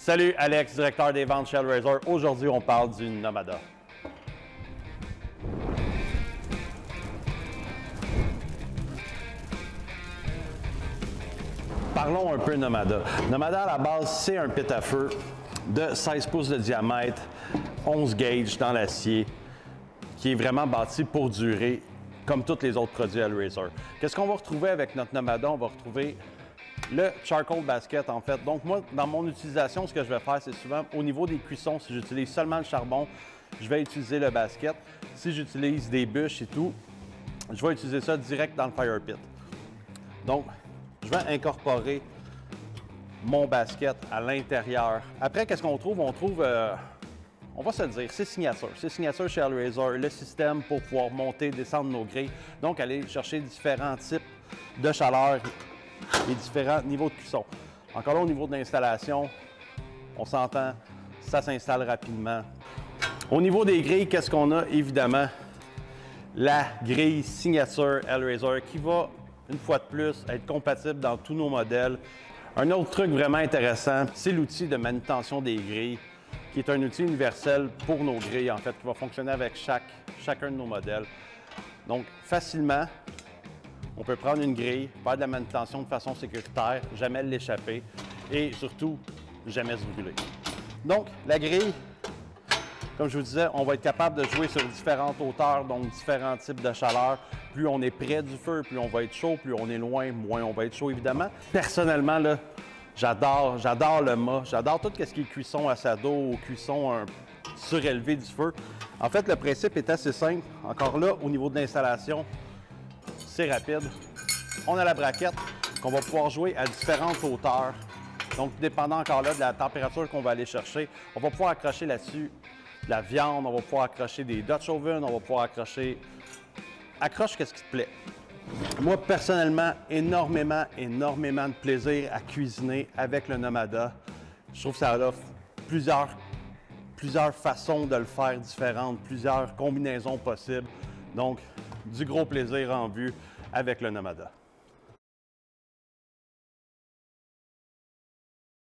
Salut, Alex, directeur des ventes chez Hellraiser. Aujourd'hui, on parle du Nomada. Parlons un peu Nomada. Nomada, à la base, c'est un pit à feu de 16 pouces de diamètre, 11 gauges dans l'acier, qui est vraiment bâti pour durer, comme tous les autres produits Hellraiser. Qu'est-ce qu'on va retrouver avec notre Nomada? On va retrouver le charcoal basket, en fait. Donc, moi, dans mon utilisation, ce que je vais faire, c'est souvent au niveau des cuissons, si j'utilise seulement le charbon, je vais utiliser le basket. Si j'utilise des bûches et tout, je vais utiliser ça direct dans le fire pit. Donc, je vais incorporer mon basket à l'intérieur. Après, qu'est-ce qu'on trouve? On trouve, on va se le dire, c'est signature. C'est signature chez Hellraiser, le système pour pouvoir monter, descendre nos grilles. Donc, aller chercher différents types de chaleur et différents niveaux de cuisson. Encore là, au niveau de l'installation, on s'entend, ça s'installe rapidement. Au niveau des grilles, qu'est-ce qu'on a? Évidemment, la grille signature Hellraiser qui va, une fois de plus, être compatible dans tous nos modèles. Un autre truc vraiment intéressant, c'est l'outil de manutention des grilles, qui est un outil universel pour nos grilles, en fait, qui va fonctionner avec chacun de nos modèles. Donc, facilement, on peut prendre une grille, faire de la manutention de façon sécuritaire, jamais l'échapper et surtout, jamais se brûler. Donc, la grille, comme je vous disais, on va être capable de jouer sur différentes hauteurs, donc différents types de chaleur. Plus on est près du feu, plus on va être chaud, plus on est loin, moins on va être chaud, évidemment. Personnellement, là, j'adore le mât, j'adore tout ce qui est cuisson à sado ou cuisson surélevé du feu. En fait, le principe est assez simple. Encore là, au niveau de l'installation, c'est rapide. On a la braquette qu'on va pouvoir jouer à différentes hauteurs. Donc, dépendant encore là de la température qu'on va aller chercher, on va pouvoir accrocher là-dessus de la viande, on va pouvoir accrocher des Dutch oven, on va pouvoir accrocher... Accroche qu'est-ce qui te plaît. Moi, personnellement, énormément de plaisir à cuisiner avec le Nomada. Je trouve que ça offre plusieurs façons de le faire différentes, plusieurs combinaisons possibles. Donc, du gros plaisir en vue avec le Nomada.